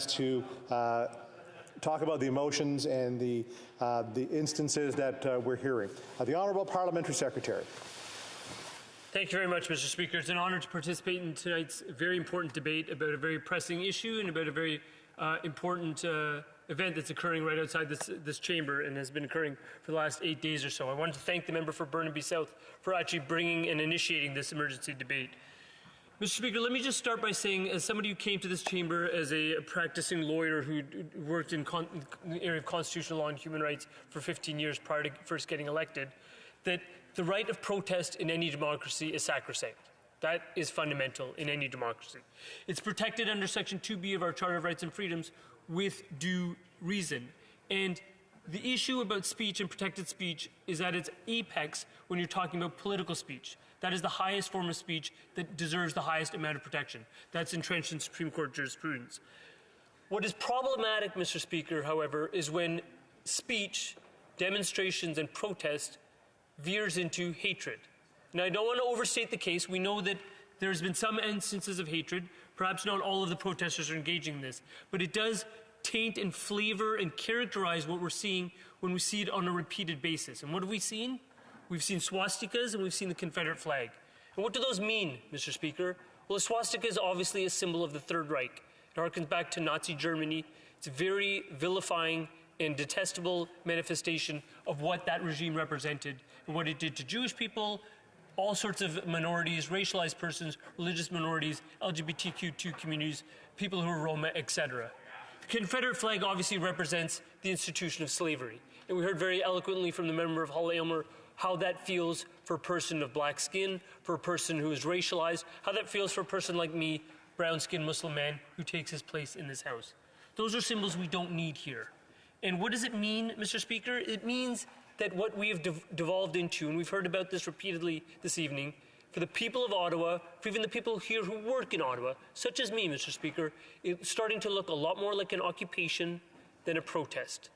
to talk about the emotions and the instances that we're hearing. The Honourable Parliamentary Secretary. Thank you very much, Mr. Speaker. It's an honour to participate in tonight's very important debate about a very pressing issue and about a very important event that's occurring right outside this chamber and has been occurring for the last 8 days or so. I wanted to thank the member for Burnaby South for actually bringing and initiating this emergency debate. Mr. Speaker, let me just start by saying, as somebody who came to this chamber as a practicing lawyer who worked in the area of constitutional law and human rights for 15 years prior to first getting elected, that the right of protest in any democracy is sacrosanct. That is fundamental in any democracy. It's protected under Section 2B of our Charter of Rights and Freedoms with due reason. And the issue about speech and protected speech is at its apex when you're talking about political speech. That is the highest form of speech that deserves the highest amount of protection. That's entrenched in Supreme Court jurisprudence. What is problematic, Mr. Speaker, however, is when speech, demonstrations, and protest veers into hatred. Now, I don't want to overstate the case. We know that there's been some instances of hatred. Perhaps not all of the protesters are engaging in this, but it does taint and flavor and characterize what we're seeing when we see it on a repeated basis. And what have we seen? We've seen swastikas and we've seen the Confederate flag. And what do those mean, Mr. Speaker? Well, a swastika is obviously a symbol of the Third Reich. It harkens back to Nazi Germany. It's a very vilifying and detestable manifestation of what that regime represented and what it did to Jewish people, all sorts of minorities, racialized persons, religious minorities, LGBTQ2 communities, people who are Roma, etc. The Confederate flag obviously represents the institution of slavery. And we heard very eloquently from the member of Hull Aylmer how that feels for a person of black skin, for a person who is racialized, how that feels for a person like me, brown-skinned Muslim man who takes his place in this house. Those are symbols we don't need here. And what does it mean, Mr. Speaker? It means that what we have devolved into, and we've heard about this repeatedly this evening, for the people of Ottawa, for even the people here who work in Ottawa, such as me, Mr. Speaker, it's starting to look a lot more like an occupation than a protest.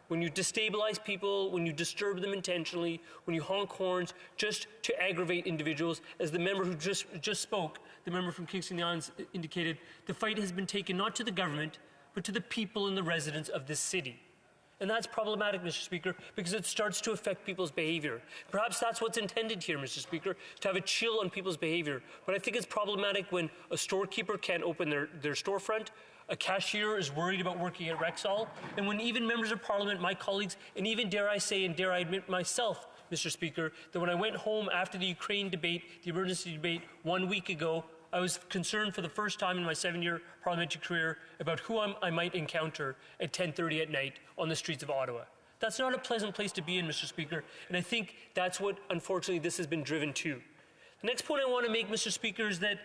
When you destabilize people, when you disturb them intentionally, when you honk horns just to aggravate individuals, as the member who just spoke, the member from Kingston Islands indicated, the fight has been taken not to the government, but to the people and the residents of this city. And that's problematic, Mr. Speaker, because it starts to affect people's behavior. Perhaps that's what's intended here, Mr. Speaker, to have a chill on people's behavior. But I think it's problematic when a storekeeper can't open their storefront, a cashier is worried about working at Rexall, and when even members of Parliament, my colleagues, and even dare I say and dare I admit myself, Mr. Speaker, that when I went home after the Ukraine debate, the emergency debate 1 week ago, I was concerned for the first time in my 7-year parliamentary career about who I might encounter at 10:30 at night on the streets of Ottawa. That's not a pleasant place to be in, Mr. Speaker, and I think that's what, unfortunately, this has been driven to. The next point I want to make, Mr. Speaker, is that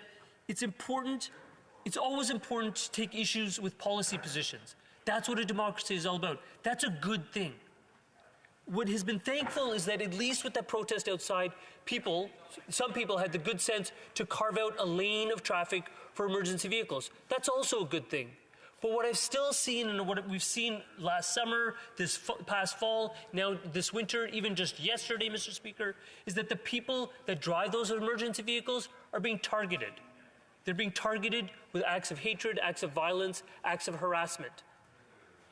it's always important to take issues with policy positions. That's what a democracy is all about. That's a good thing. What has been thankful is that at least with that protest outside, some people had the good sense to carve out a lane of traffic for emergency vehicles. That's also a good thing. But what I've still seen and what we've seen last summer, this past fall, now this winter, even just yesterday, Mr. Speaker, is that the people that drive those emergency vehicles are being targeted. They're being targeted with acts of hatred, acts of violence, acts of harassment.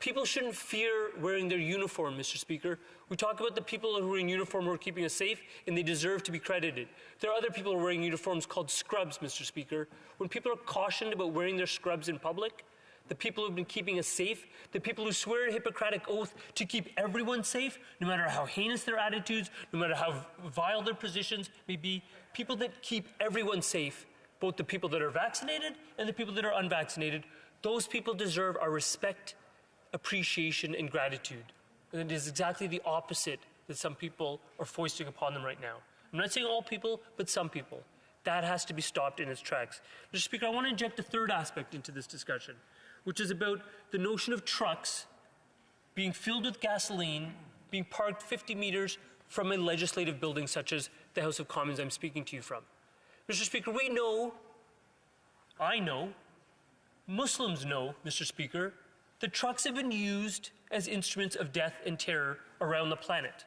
People shouldn't fear wearing their uniform, Mr. Speaker. We talk about the people who are in uniform who are keeping us safe, and they deserve to be credited. There are other people who are wearing uniforms called scrubs, Mr. Speaker. When people are cautioned about wearing their scrubs in public, the people who have been keeping us safe, the people who swear a Hippocratic oath to keep everyone safe, no matter how heinous their attitudes, no matter how vile their positions may be, people that keep everyone safe, both the people that are vaccinated and the people that are unvaccinated, those people deserve our respect, appreciation, and gratitude. And it is exactly the opposite that some people are foisting upon them right now. I'm not saying all people, but some people. That has to be stopped in its tracks. Mr. Speaker, I want to inject a third aspect into this discussion, which is about the notion of trucks being filled with gasoline, being parked 50 meters from a legislative building such as the House of Commons I'm speaking to you from. Mr. Speaker, we know, I know, Muslims know, Mr. Speaker, that trucks have been used as instruments of death and terror around the planet.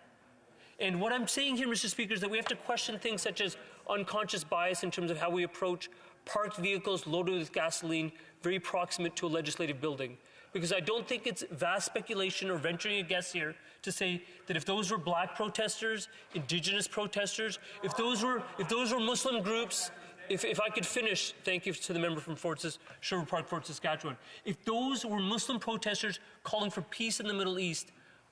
And what I'm saying here, Mr. Speaker, is that we have to question things such as unconscious bias in terms of how we approach parked vehicles loaded with gasoline very proximate to a legislative building. Because I don't think it's vast speculation or venturing a guess here to say that if those were black protesters, indigenous protesters, if those were Muslim groups, if I could finish, thank you to the member from Sherwood Park, Fort Saskatchewan. If those were Muslim protesters calling for peace in the Middle East,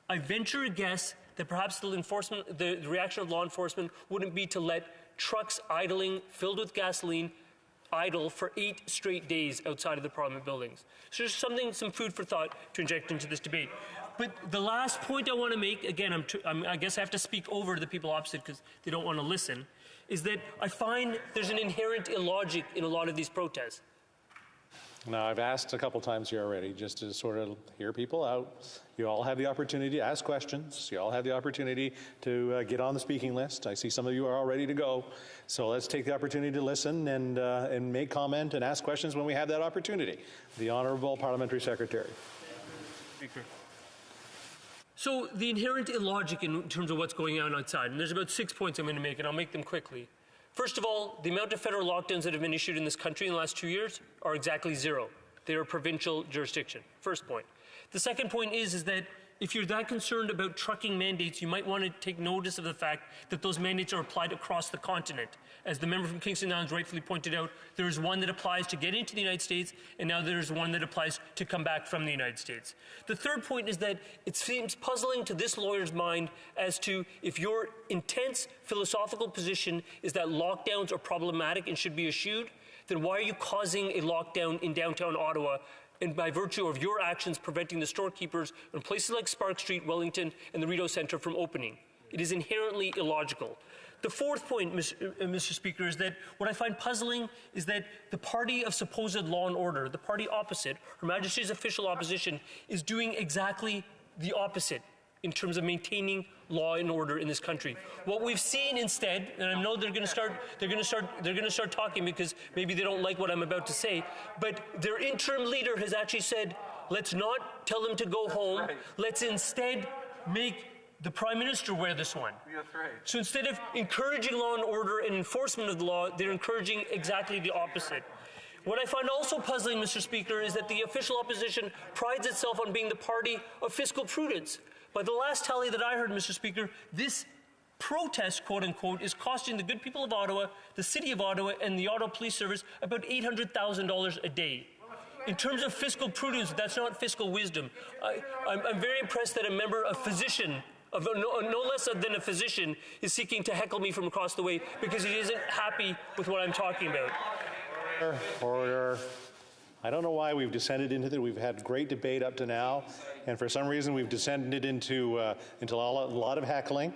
I venture a guess that perhaps the reaction of law enforcement wouldn't be to let trucks idling, filled with gasoline, idle for 8 straight days outside of the Parliament buildings. So there's some food for thought to inject into this debate. But the last point I want to make, again, I guess I have to speak over the people opposite because they don't want to listen, is that I find there's an inherent illogic in a lot of these protests. Now, I've asked a couple times here already just to sort of hear people out. You all have the opportunity to ask questions. You all have the opportunity to get on the speaking list. I see some of you are all ready to go. So let's take the opportunity to listen and make comment and ask questions when we have that opportunity. The Honourable Parliamentary Secretary. Speaker. So the inherent illogic in terms of what's going on outside, and there's about 6 points I'm going to make, and I'll make them quickly. First of all, the amount of federal lockdowns that have been issued in this country in the last 2 years are exactly 0. They are provincial jurisdiction. First point. The second point is that if you're that concerned about trucking mandates, you might want to take notice of the fact that those mandates are applied across the continent. As the member from Kingston Downs rightfully pointed out, there is one that applies to get into the United States, and now there's one that applies to come back from the United States. The third point is that it seems puzzling to this lawyer's mind as to if your intense philosophical position is that lockdowns are problematic and should be eschewed, then why are you causing a lockdown in downtown Ottawa, and by virtue of your actions preventing the storekeepers in places like Spark Street, Wellington, and the Rideau Centre from opening? It is inherently illogical. The fourth point, Mr. Speaker, is that what I find puzzling is that the party of supposed law and order, the party opposite, Her Majesty's official opposition, is doing exactly the opposite in terms of maintaining law and order in this country. What we've seen instead, and I know they're going to start talking because maybe they don't like what I'm about to say, but their interim leader has actually said, let's not tell them to go home. Let's instead make the Prime Minister wear this one. That's right. So instead of encouraging law and order and enforcement of the law, they're encouraging exactly the opposite. What I find also puzzling, Mr. Speaker, is that the official opposition prides itself on being the party of fiscal prudence. By the last tally that I heard, Mr. Speaker, this protest, quote unquote, is costing the good people of Ottawa, the City of Ottawa, and the Ottawa Police Service about $800,000 a day. In terms of fiscal prudence, that's not fiscal wisdom. I'm very impressed that a member, a physician, no less than a physician, is seeking to heckle me from across the way because he isn't happy with what I'm talking about. Order. I don't know why we've descended into that. We've had great debate up to now, and for some reason we've descended into a lot of heckling.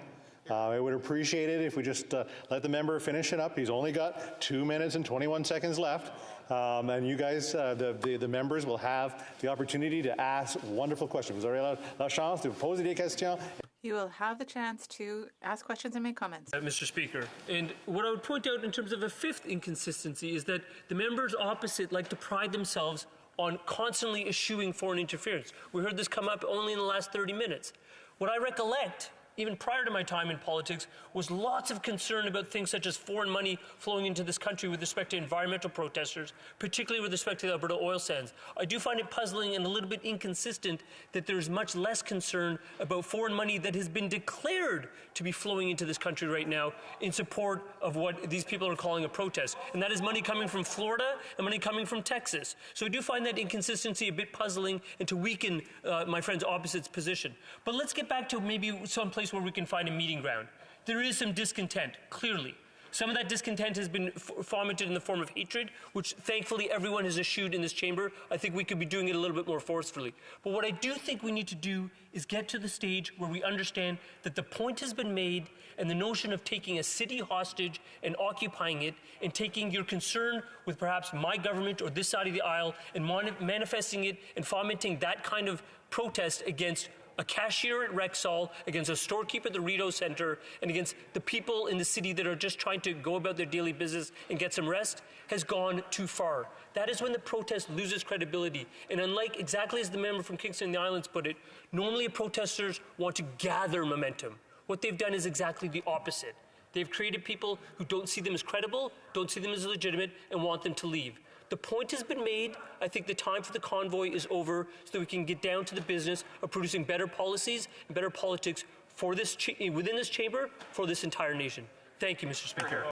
I would appreciate it if we just let the member finish it up. He's only got 2 minutes and 21 seconds left, and you guys, the members, will have the opportunity to ask wonderful questions. Vous aurez la chance de poser des questions. You will have the chance to ask questions and make comments. Mr. Speaker, and what I would point out in terms of a fifth inconsistency is that the members opposite like to pride themselves on constantly eschewing foreign interference. We heard this come up only in the last 30 minutes. What I recollect, even prior to my time in politics, was lots of concern about things such as foreign money flowing into this country with respect to environmental protesters, particularly with respect to the Alberta oil sands. I do find it puzzling and a little bit inconsistent that there's much less concern about foreign money that has been declared to be flowing into this country right now in support of what these people are calling a protest. And that is money coming from Florida and money coming from Texas. So I do find that inconsistency a bit puzzling and to weaken my friend's opposite's position. But let's get back to maybe some place where we can find a meeting ground. There is some discontent, clearly. Some of that discontent has been fomented in the form of hatred, which thankfully everyone has eschewed in this chamber. I think we could be doing it a little bit more forcefully. But what I do think we need to do is get to the stage where we understand that the point has been made and the notion of taking a city hostage and occupying it and taking your concern with perhaps my government or this side of the aisle and manifesting it and fomenting that kind of protest against a cashier at Rexall, against a storekeeper at the Rideau Centre, and against the people in the city that are just trying to go about their daily business and get some rest, has gone too far. That is when the protest loses credibility. And unlike exactly as the member from Kingston and the Islands put it, normally protesters want to gather momentum. What they've done is exactly the opposite. They've created people who don't see them as credible, don't see them as legitimate, and want them to leave. The point has been made. I think the time for the convoy is over so that we can get down to the business of producing better policies and better politics for this within this chamber, for this entire nation. Thank you, Mr. Speaker.